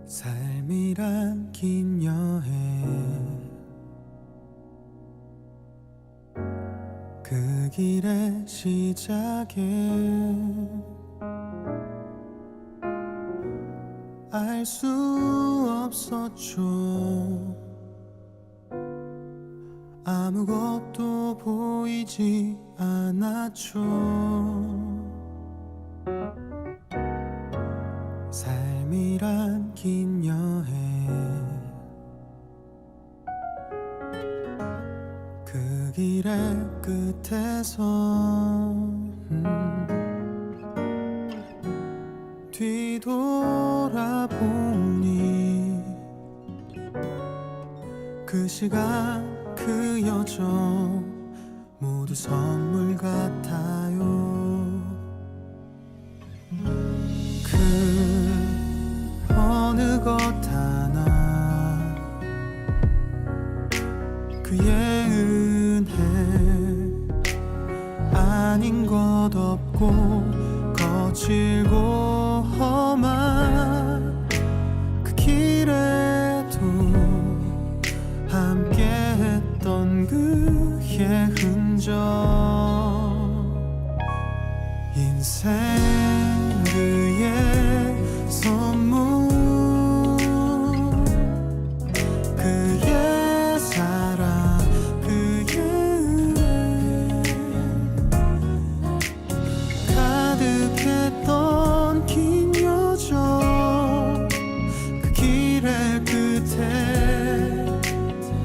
삶이란 긴 여행, 그 길의 시작에 알 수 없었죠. 아무것도 보이지 않았죠. 삶이란 긴 여행, 그 길의 끝에서 뒤돌아보니 그 시간 그 여정 모두 선물 같아요. 그 어느 것 하나 그의 은혜 아닌 것 없고 거칠고 험한 그 길에도 함께했던 그의 흔적, 인생 그의 선물, 그의 사랑, 그의 은혜 가득했던 긴 여정, 그 길의 끝에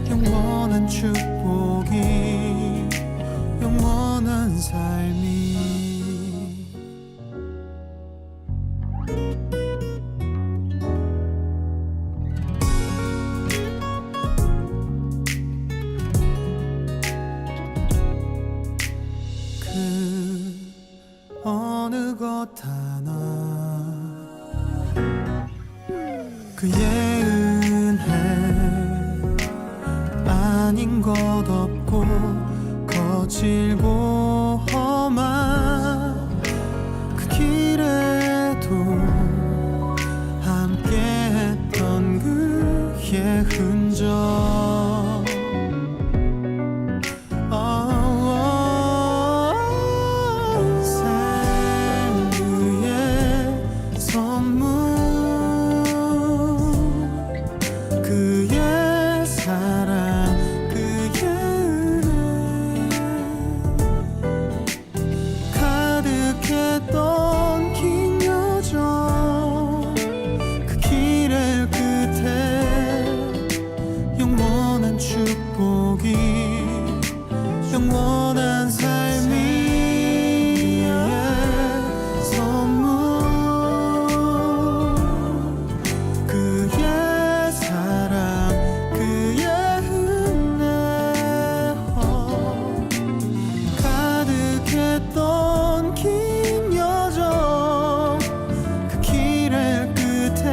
영원한 축복이, 영원한 삶이. 그 어느 것 하나 그의 은혜 아닌 것 없고 거칠고 험한 그 길에도 함께했던 그의 흔적, 인생 그의 선물, 그의 사랑, 그의 은혜 가득했던 긴 여정, 그 길의 끝에 영원한 축복이, 영원한 삶이 선물, 그의 사랑, 그의 은혜 가득했던 긴 여정, 그 길의 끝에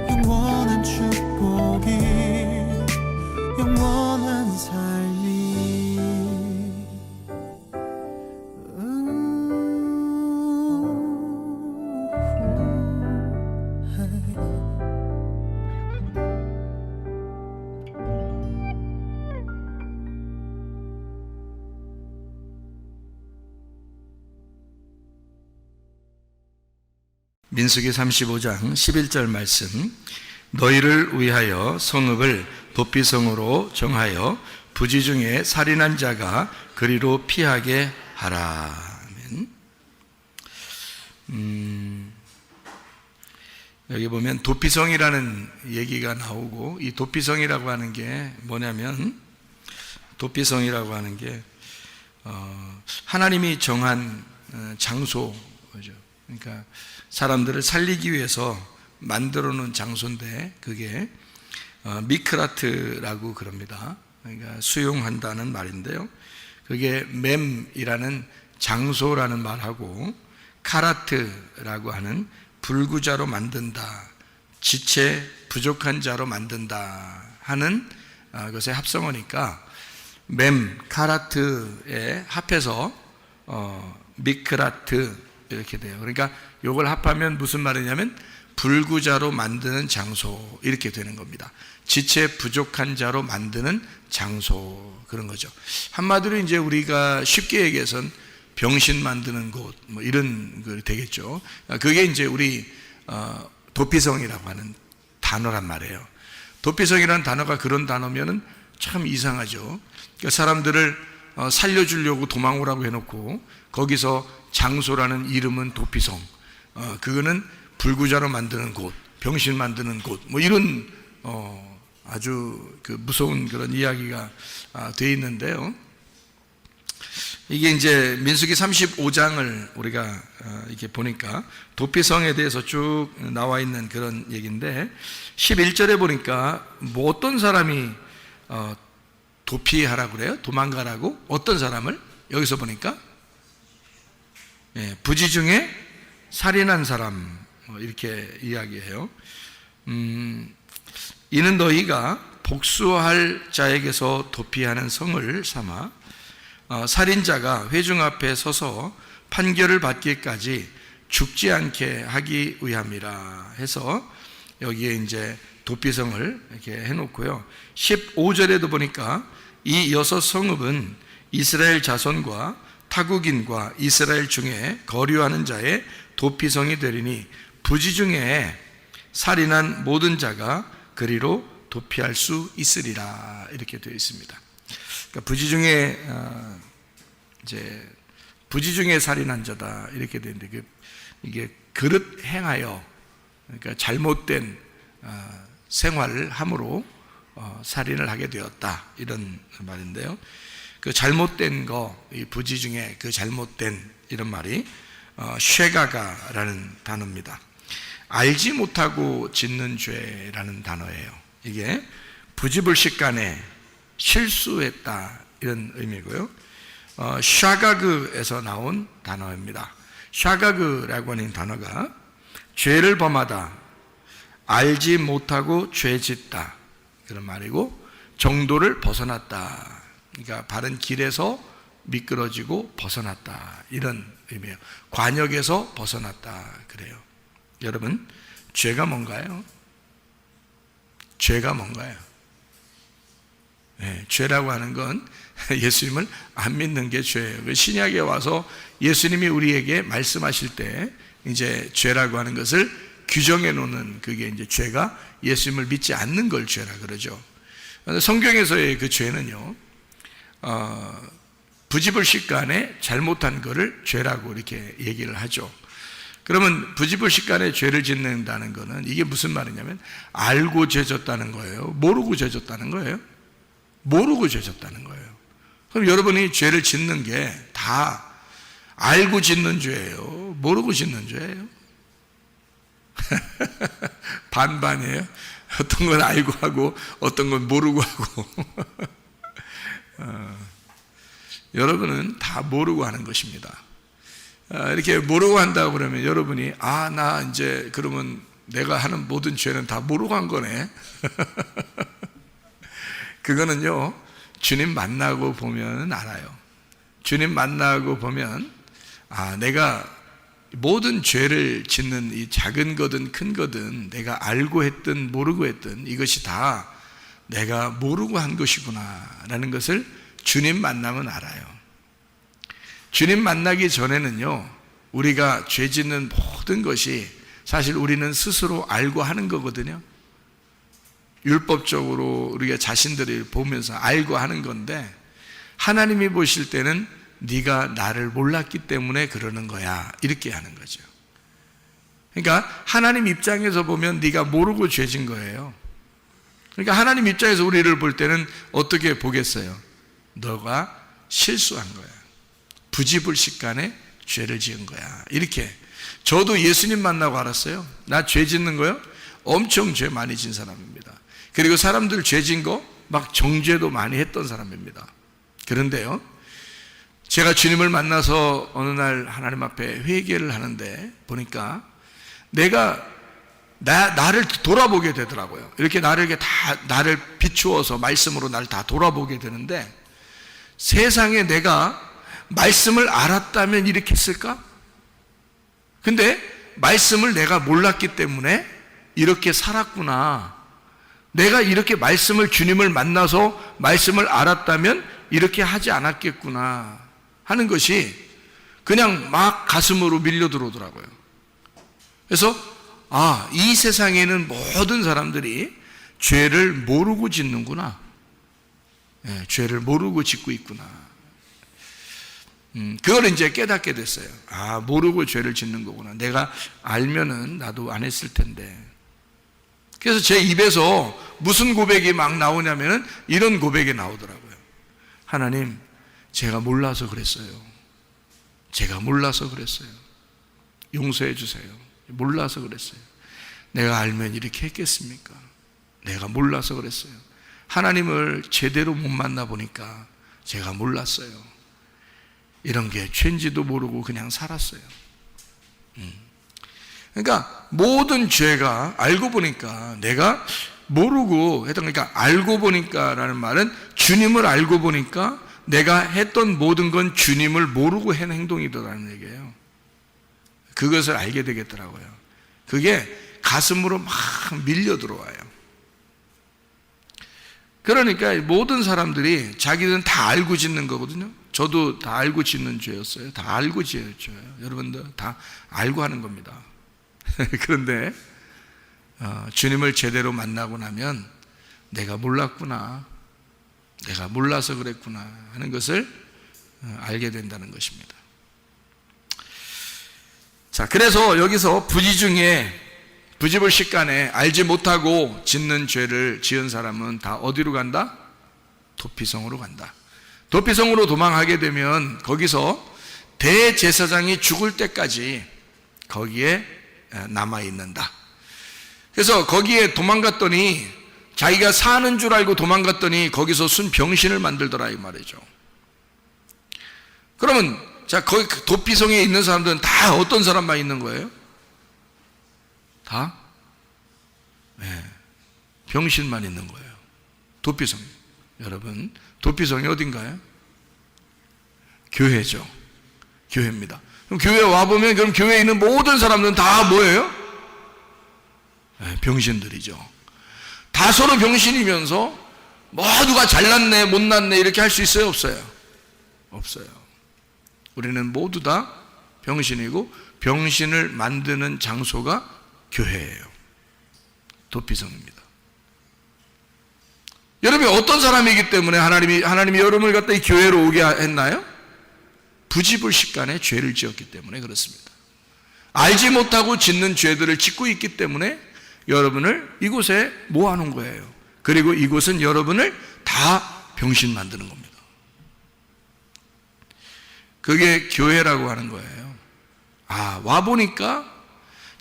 영원한 축복이, 영원한 삶이. 민수기 35장 11절 말씀, 너희를 위하여 성읍을 도피성으로 정하여 부지 중에 살인한 자가 그리로 피하게 하라. 여기 보면 도피성이라는 얘기가 나오고, 이 도피성이라고 하는 게 뭐냐면, 도피성이라고 하는 게 하나님이 정한 장소죠. 그러니까 사람들을 살리기 위해서 만들어 놓은 장소인데, 그게 미크라트라고 그럽니다. 그러니까 수용한다는 말인데요, 그게 맴이라는 장소라는 말하고 카라트라고 하는 불구자로 만든다, 지체 부족한 자로 만든다 하는 것의 합성어니까 맴, 카라트에 합해서 미크라트 이렇게 돼요. 그러니까 이걸 합하면 무슨 말이냐면 불구자로 만드는 장소 이렇게 되는 겁니다. 지체 부족한 자로 만드는 장소, 그런 거죠. 한마디로 이제 우리가 쉽게 얘기해서는 병신 만드는 곳 뭐 이런 거 되겠죠. 그게 이제 우리 도피성이라고 하는 단어란 말이에요. 도피성이라는 단어가 그런 단어면은 참 이상하죠. 그러니까 사람들을 살려주려고 도망 오라고 해놓고 거기서 장소라는 이름은 도피성, 그거는 불구자로 만드는 곳, 병신 만드는 곳, 뭐 이런 아주 그 무서운 그런 이야기가 되어 있는데요. 이게 이제 민수기 35장을 우리가 이렇게 보니까 도피성에 대해서 쭉 나와 있는 그런 얘기인데 11절에 보니까 뭐 어떤 사람이 도피하라고 그래요? 도망가라고? 어떤 사람을? 여기서 보니까 부지 중에 살인한 사람 이렇게 이야기해요. 이는 너희가 복수할 자에게서 도피하는 성을 삼아 살인자가 회중 앞에 서서 판결을 받기까지 죽지 않게 하기 위함이라 해서 여기에 이제 도피성을 이렇게 해놓고요. 15절에도 보니까 이 6성읍은 이스라엘 자손과 타국인과 이스라엘 중에 거류하는 자의 도피성이 되리니 부지 중에 살인한 모든 자가 그리로 도피할 수 있으리라 이렇게 되어 있습니다. 그러니까 부지 중에 이제 부지 중에 살인한 자다 이렇게 되는데 이게 그릇 행하여, 그러니까 잘못된 생활을 함으로 살인을 하게 되었다 이런 말인데요. 그 잘못된 거, 이 부지 중에 그 잘못된 이런 말이 쉐가가라는 단어입니다. 알지 못하고 짓는 죄라는 단어예요. 이게 부지불식간에 실수했다 이런 의미고요. 샤가그에서 나온 단어입니다. 샤가그라고 하는 단어가 죄를 범하다, 알지 못하고 죄짓다 그런 말이고, 정도를 벗어났다, 그러니까 바른 길에서 미끄러지고 벗어났다 이런 의미예요. 관역에서 벗어났다 그래요. 여러분, 죄가 뭔가요? 죄가 뭔가요? 죄라고 하는 건 예수님을 안 믿는 게 죄예요. 신약에 와서 예수님이 우리에게 말씀하실 때 이제 죄라고 하는 것을 규정해 놓는, 그게 이제 죄가 예수님을 믿지 않는 걸 죄라 그러죠. 성경에서의 그 죄는요, 부지불식간에 잘못한 거를 죄라고 이렇게 얘기를 하죠. 그러면 부지불식간에 죄를 짓는다는 거는 이게 무슨 말이냐면 알고 죄졌다는 거예요? 모르고 죄졌다는 거예요? 모르고 죄졌다는 거예요. 그럼 여러분이 죄를 짓는 게 다 알고 짓는 죄예요? 모르고 짓는 죄예요? 반반이에요. 어떤 건 알고 하고 어떤 건 모르고 하고 여러분은 다 모르고 하는 것입니다. 이렇게 모르고 한다고 그러면 여러분이 나 이제 그러면 내가 하는 모든 죄는 다 모르고 한 거네. 그거는요, 주님 만나고 보면 알아요. 주님 만나고 보면 내가 모든 죄를 짓는 이 작은 거든 큰 거든 내가 알고 했든 모르고 했든 이것이 다 내가 모르고 한 것이구나 라는 것을 주님 만나면 알아요. 주님 만나기 전에는요, 우리가 죄 짓는 모든 것이 사실 우리는 스스로 알고 하는 거거든요. 율법적으로 우리가 자신들을 보면서 알고 하는 건데, 하나님이 보실 때는 네가 나를 몰랐기 때문에 그러는 거야 이렇게 하는 거죠. 그러니까 하나님 입장에서 보면 네가 모르고 죄진 거예요. 그러니까 하나님 입장에서 우리를 볼 때는 어떻게 보겠어요? 너가 실수한 거야, 부지불식간에 죄를 지은 거야 이렇게. 저도 예수님 만나고 알았어요. 나 죄 짓는 거요? 엄청 죄 많이 진 사람입니다. 그리고 사람들 죄 진 거 막 정죄도 많이 했던 사람입니다. 그런데요, 제가 주님을 만나서 어느 날 하나님 앞에 회개를 하는데 보니까 내가 나를 돌아보게 되더라고요. 이렇게 나를 비추어서 말씀으로 나를 다 돌아보게 되는데, 세상에 내가 말씀을 알았다면 이렇게 했을까? 근데 말씀을 내가 몰랐기 때문에 이렇게 살았구나. 내가 이렇게 주님을 만나서 말씀을 알았다면 이렇게 하지 않았겠구나 하는 것이 그냥 막 가슴으로 밀려 들어오더라고요. 그래서 이 세상에는 모든 사람들이 죄를 모르고 짓는구나. 죄를 모르고 짓고 있구나. 그걸 이제 깨닫게 됐어요. 모르고 죄를 짓는 거구나. 내가 알면은 나도 안 했을 텐데. 그래서 제 입에서 무슨 고백이 막 나오냐면은 이런 고백이 나오더라고요. 하나님, 제가 몰라서 그랬어요. 제가 몰라서 그랬어요. 용서해 주세요. 몰라서 그랬어요. 내가 알면 이렇게 했겠습니까? 내가 몰라서 그랬어요. 하나님을 제대로 못 만나 보니까 제가 몰랐어요. 이런 게 죄인지도 모르고 그냥 살았어요. 그러니까 모든 죄가 알고 보니까 내가 모르고 했던, 그러니까 알고 보니까 라는 말은 주님을 알고 보니까 내가 했던 모든 건 주님을 모르고 한 행동이더라는 얘기예요. 그것을 알게 되겠더라고요. 그게 가슴으로 막 밀려 들어와요. 그러니까 모든 사람들이 자기들은 다 알고 짓는 거거든요. 저도 다 알고 짓는 죄였어요. 다 알고 짓는 죄예요. 여러분들 다 알고 하는 겁니다. 그런데 주님을 제대로 만나고 나면 내가 몰랐구나, 내가 몰라서 그랬구나 하는 것을 알게 된다는 것입니다. 자, 그래서 여기서 부지 중에 부지불식간에 알지 못하고 짓는 죄를 지은 사람은 다 어디로 간다? 도피성으로 간다. 도피성으로 도망하게 되면 거기서 대제사장이 죽을 때까지 거기에 남아있는다. 그래서 거기에 도망갔더니 자기가 사는 줄 알고 도망갔더니 거기서 순병신을 만들더라 이 말이죠. 그러면 자, 거기 도피성에 있는 사람들은 다 어떤 사람만 있는 거예요? 다? 병신만 있는 거예요. 도피성. 여러분, 도피성이 어딘가요? 교회죠. 교회입니다. 그럼 교회 와보면 그럼 교회에 있는 모든 사람들은 다 뭐예요? 병신들이죠. 다 서로 병신이면서 모두가 잘났네 못났네 이렇게 할 수 있어요? 없어요? 없어요. 우리는 모두 다 병신이고 병신을 만드는 장소가 교회예요. 도피성입니다. 여러분이 어떤 사람이기 때문에 하나님이 여러분을 갖다 이 교회로 오게 했나요? 부지불식간에 죄를 지었기 때문에 그렇습니다. 알지 못하고 짓는 죄들을 짓고 있기 때문에 여러분을 이곳에 모아놓은 거예요. 그리고 이곳은 여러분을 다 병신 만드는 겁니다. 그게 교회라고 하는 거예요. 와보니까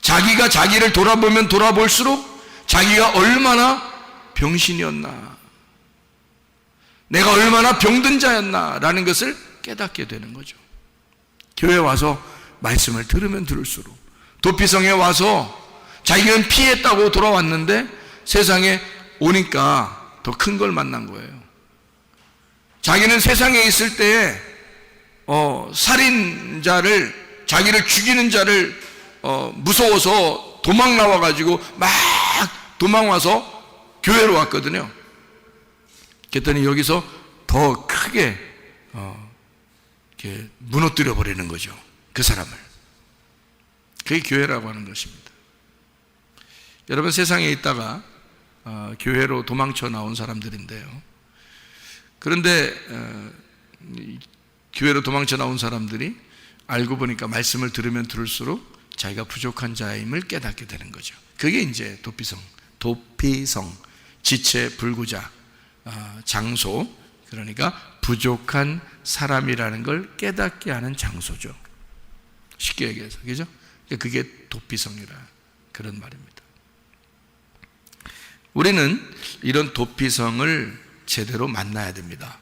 자기가 자기를 돌아보면 돌아볼수록 자기가 얼마나 병신이었나, 내가 얼마나 병든 자였나 라는 것을 깨닫게 되는 거죠. 교회 와서 말씀을 들으면 들을수록, 도피성에 와서 자기는 피했다고 돌아왔는데 세상에 오니까 더 큰 걸 만난 거예요. 자기는 세상에 있을 때에 살인자를, 자기를 죽이는 자를 무서워서 도망 나와가지고 막 도망와서 교회로 왔거든요. 그랬더니 여기서 더 크게 이렇게 무너뜨려 버리는 거죠. 그 사람을. 그게 교회라고 하는 것입니다. 여러분, 세상에 있다가 교회로 도망쳐 나온 사람들인데요. 그런데 교회로 도망쳐 나온 사람들이 알고 보니까 말씀을 들으면 들을수록 자기가 부족한 자임을 깨닫게 되는 거죠. 그게 이제 도피성, 지체 불구자, 장소, 그러니까 부족한 사람이라는 걸 깨닫게 하는 장소죠. 쉽게 얘기해서, 그죠? 그게 도피성이라 그런 말입니다. 우리는 이런 도피성을 제대로 만나야 됩니다.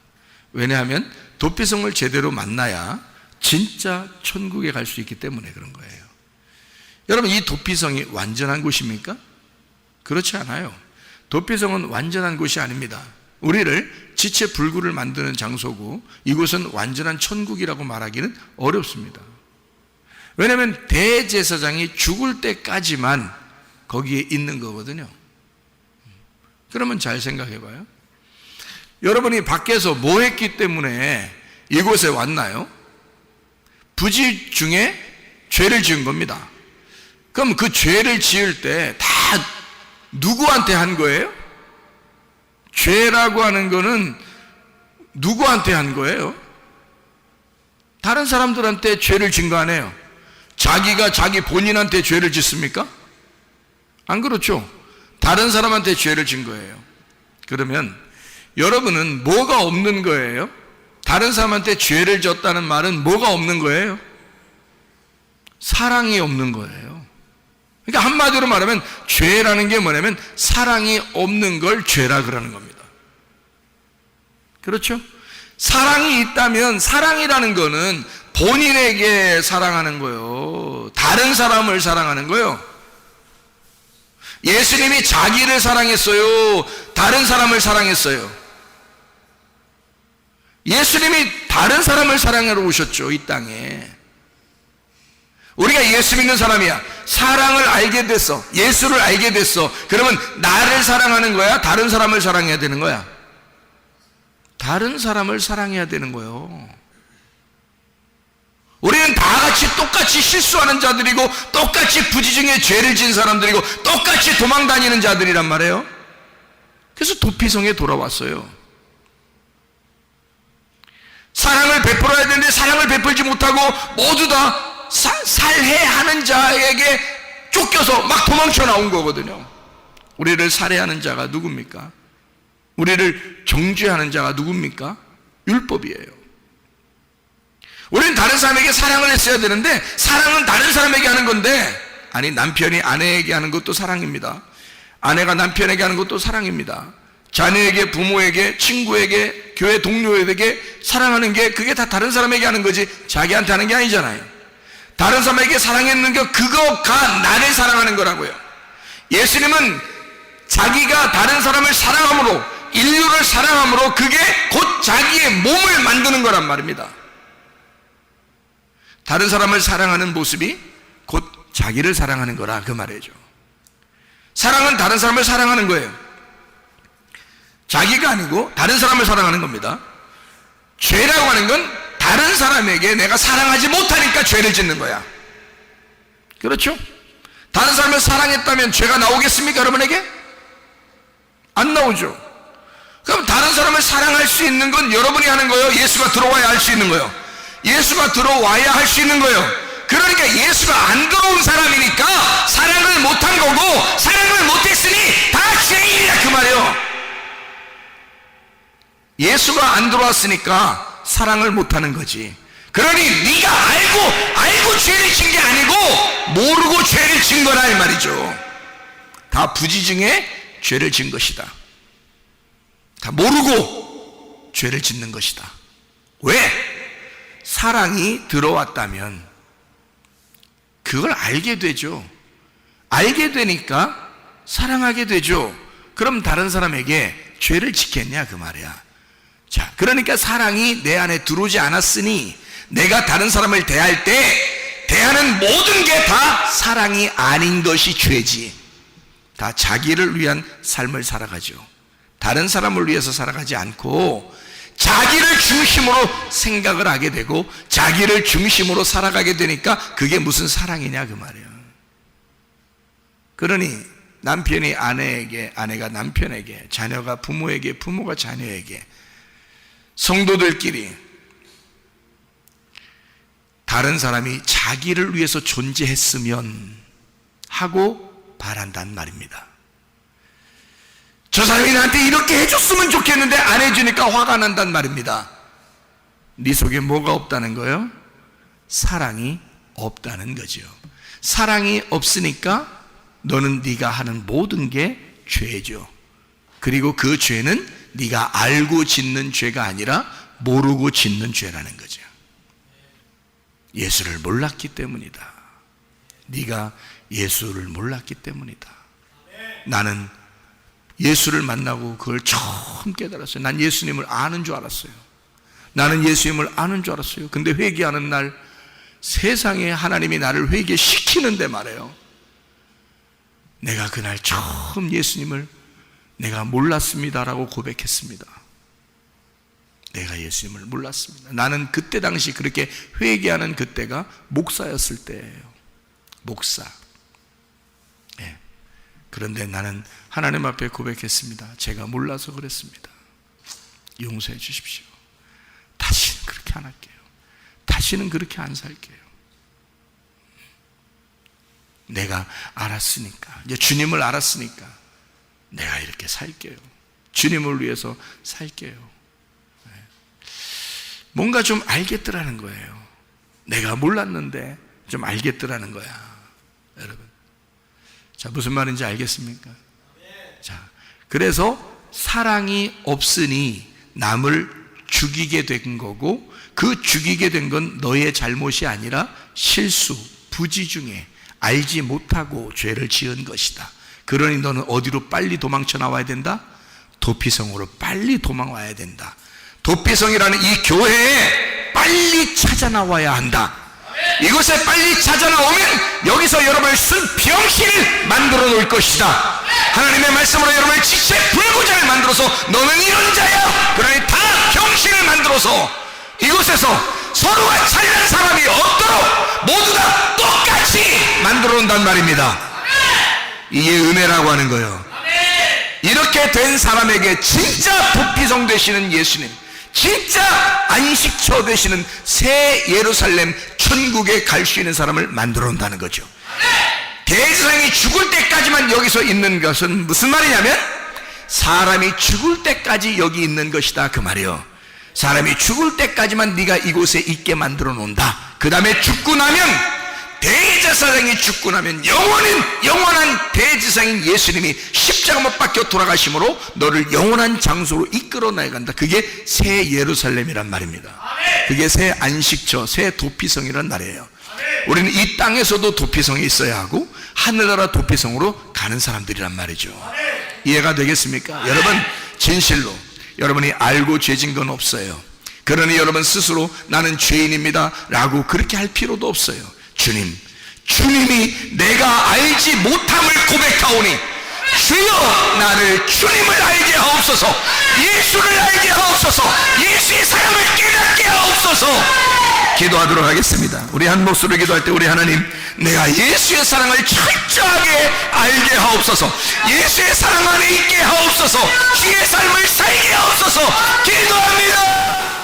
왜냐하면 도피성을 제대로 만나야 진짜 천국에 갈 수 있기 때문에 그런 거예요. 여러분, 이 도피성이 완전한 곳입니까? 그렇지 않아요. 도피성은 완전한 곳이 아닙니다. 우리를 지체불구를 만드는 장소고 이곳은 완전한 천국이라고 말하기는 어렵습니다. 왜냐하면 대제사장이 죽을 때까지만 거기에 있는 거거든요. 그러면 잘 생각해 봐요. 여러분이 밖에서 뭐 했기 때문에 이곳에 왔나요? 부지 중에 죄를 지은 겁니다. 그럼 그 죄를 지을 때 다 누구한테 한 거예요? 죄라고 하는 거는 누구한테 한 거예요? 다른 사람들한테 죄를 진 거 아니에요? 자기가 자기 본인한테 죄를 짓습니까? 안 그렇죠? 다른 사람한테 죄를 진 거예요. 그러면 여러분은 뭐가 없는 거예요? 다른 사람한테 죄를 졌다는 말은 뭐가 없는 거예요? 사랑이 없는 거예요. 그러니까 한마디로 말하면 죄라는 게 뭐냐면 사랑이 없는 걸 죄라 그러는 겁니다. 그렇죠? 사랑이 있다면 사랑이라는 거는 본인에게 사랑하는 거예요. 다른 사람을 사랑하는 거예요. 예수님이 자기를 사랑했어요? 다른 사람을 사랑했어요? 예수님이 다른 사람을 사랑하러 오셨죠, 이 땅에. 우리가 예수 믿는 사람이야. 사랑을 알게 됐어. 예수를 알게 됐어. 그러면 나를 사랑하는 거야? 다른 사람을 사랑해야 되는 거야? 다른 사람을 사랑해야 되는 거예요. 우리는 다 같이 똑같이 실수하는 자들이고 똑같이 부지 중에 죄를 지은 사람들이고 똑같이 도망다니는 자들이란 말이에요. 그래서 도피성에 돌아왔어요. 사랑을 베풀어야 되는데 사랑을 베풀지 못하고 모두 다 살해하는 자에게 쫓겨서 막 도망쳐 나온 거거든요. 우리를 살해하는 자가 누굽니까? 우리를 정죄하는 자가 누굽니까? 율법이에요. 우리는 다른 사람에게 사랑을 했어야 되는데 사랑은 다른 사람에게 하는 건데, 아니, 남편이 아내에게 하는 것도 사랑입니다. 아내가 남편에게 하는 것도 사랑입니다. 자녀에게, 부모에게, 친구에게, 교회 동료에게 사랑하는 게 그게 다 다른 사람에게 하는 거지 자기한테 하는 게 아니잖아요. 다른 사람에게 사랑했는 게 그거가 나를 사랑하는 거라고요. 예수님은 자기가 다른 사람을 사랑함으로, 인류를 사랑함으로 그게 곧 자기의 몸을 만드는 거란 말입니다. 다른 사람을 사랑하는 모습이 곧 자기를 사랑하는 거라 그 말이죠. 사랑은 다른 사람을 사랑하는 거예요. 자기가 아니고 다른 사람을 사랑하는 겁니다. 죄라고 하는 건 다른 사람에게 내가 사랑하지 못하니까 죄를 짓는 거야. 그렇죠? 다른 사람을 사랑했다면 죄가 나오겠습니까, 여러분에게? 안 나오죠. 그럼 다른 사람을 사랑할 수 있는 건 여러분이 하는 거예요? 예수가 들어와야 할 수 있는 거예요? 예수가 들어와야 할 수 있는 거예요. 그러니까 예수가 안 들어온 사람이니까 사랑을 못한 거고, 사랑을 못했으니 다 죄인이야 그 말이에요. 예수가 안 들어왔으니까 사랑을 못하는 거지. 그러니 네가 알고 죄를 진 게 아니고 모르고 죄를 진 거라 이 말이죠. 다 부지 중에 죄를 진 것이다. 다 모르고 죄를 짓는 것이다. 왜? 사랑이 들어왔다면 그걸 알게 되죠. 알게 되니까 사랑하게 되죠. 그럼 다른 사람에게 죄를 짓겠냐 그 말이야. 자, 그러니까 사랑이 내 안에 들어오지 않았으니 내가 다른 사람을 대할 때 대하는 모든 게 다 사랑이 아닌 것이 죄지. 다 자기를 위한 삶을 살아가죠. 다른 사람을 위해서 살아가지 않고 자기를 중심으로 생각을 하게 되고 자기를 중심으로 살아가게 되니까 그게 무슨 사랑이냐 그 말이에요. 그러니 남편이 아내에게, 아내가 남편에게, 자녀가 부모에게, 부모가 자녀에게, 성도들끼리 다른 사람이 자기를 위해서 존재했으면 하고 바란단 말입니다. 저 사람이 나한테 이렇게 해줬으면 좋겠는데 안 해주니까 화가 난단 말입니다. 네 속에 뭐가 없다는 거예요? 사랑이 없다는 거죠. 사랑이 없으니까 너는 네가 하는 모든 게 죄죠. 그리고 그 죄는 네가 알고 짓는 죄가 아니라 모르고 짓는 죄라는 거죠. 예수를 몰랐기 때문이다. 네가 예수를 몰랐기 때문이다. 나는 예수를 만나고 그걸 처음 깨달았어요. 난 예수님을 아는 줄 알았어요. 나는 예수님을 아는 줄 알았어요. 근데 회개하는 날 세상에 하나님이 나를 회개시키는데 말해요. 내가 그날 처음 예수님을 내가 몰랐습니다라고 고백했습니다. 내가 예수님을 몰랐습니다. 나는 그때 당시 그렇게 회개하는 그때가 목사였을 때예요. 목사. 네. 그런데 나는 하나님 앞에 고백했습니다. 제가 몰라서 그랬습니다. 용서해 주십시오. 다시는 그렇게 안 할게요. 다시는 그렇게 안 살게요. 내가 알았으니까, 이제 주님을 알았으니까 내가 이렇게 살게요. 주님을 위해서 살게요. 네. 뭔가 좀 알겠더라는 거예요. 내가 몰랐는데 좀 알겠더라는 거야. 여러분, 자, 무슨 말인지 알겠습니까? 자, 그래서 사랑이 없으니 남을 죽이게 된 거고, 그 죽이게 된 건 너의 잘못이 아니라 실수, 부지 중에 알지 못하고 죄를 지은 것이다. 그러니 너는 어디로 빨리 도망쳐 나와야 된다? 도피성으로 빨리 도망와야 된다. 도피성이라는 이 교회에 빨리 찾아 나와야 한다. 이곳에 빨리 찾아 나오면 여기서 여러분을 쓴 병신을 만들어 놓을 것이다. 하나님의 말씀으로 여러분을 지체 불구자를 만들어서 너는 이런 자야, 그러니 다 병신을 만들어서 이곳에서 서로가 잘난 사람이 없도록 모두 다 똑같이 만들어 놓는단 말입니다. 이게 은혜라고 하는 거예요. 이렇게 된 사람에게 진짜 도피성 되시는 예수님, 진짜 안식처 되시는 새 예루살렘 천국에 갈 수 있는 사람을 만들어 놓는다는 거죠. 대제사장이 죽을 때까지만 여기서 있는 것은 무슨 말이냐면, 사람이 죽을 때까지 여기 있는 것이다, 그 말이에요. 사람이 죽을 때까지만 네가 이곳에 있게 만들어 놓는다. 그 다음에 죽고 나면, 대제사장이 죽고 나면 영원한 대제사장인 예수님이 십자가 못 박혀 돌아가심으로 너를 영원한 장소로 이끌어 나간다. 그게 새 예루살렘이란 말입니다. 그게 새 안식처, 새 도피성이란 말이에요. 우리는 이 땅에서도 도피성이 있어야 하고 하늘나라 도피성으로 가는 사람들이란 말이죠. 이해가 되겠습니까? 여러분, 진실로 여러분이 알고 죄진 건 없어요. 그러니 여러분 스스로 나는 죄인입니다 라고 그렇게 할 필요도 없어요. 주님이 내가 알지 못함을 고백하오니 주여 나를 주님을 알게 하옵소서, 예수를 알게 하옵소서, 예수의 사랑을 깨닫게 하옵소서. 기도하도록 하겠습니다. 우리 한 목소리로 기도할 때 우리 하나님, 내가 예수의 사랑을 철저하게 알게 하옵소서, 예수의 사랑 안에 있게 하옵소서, 주의 삶을 살게 하옵소서. 기도합니다.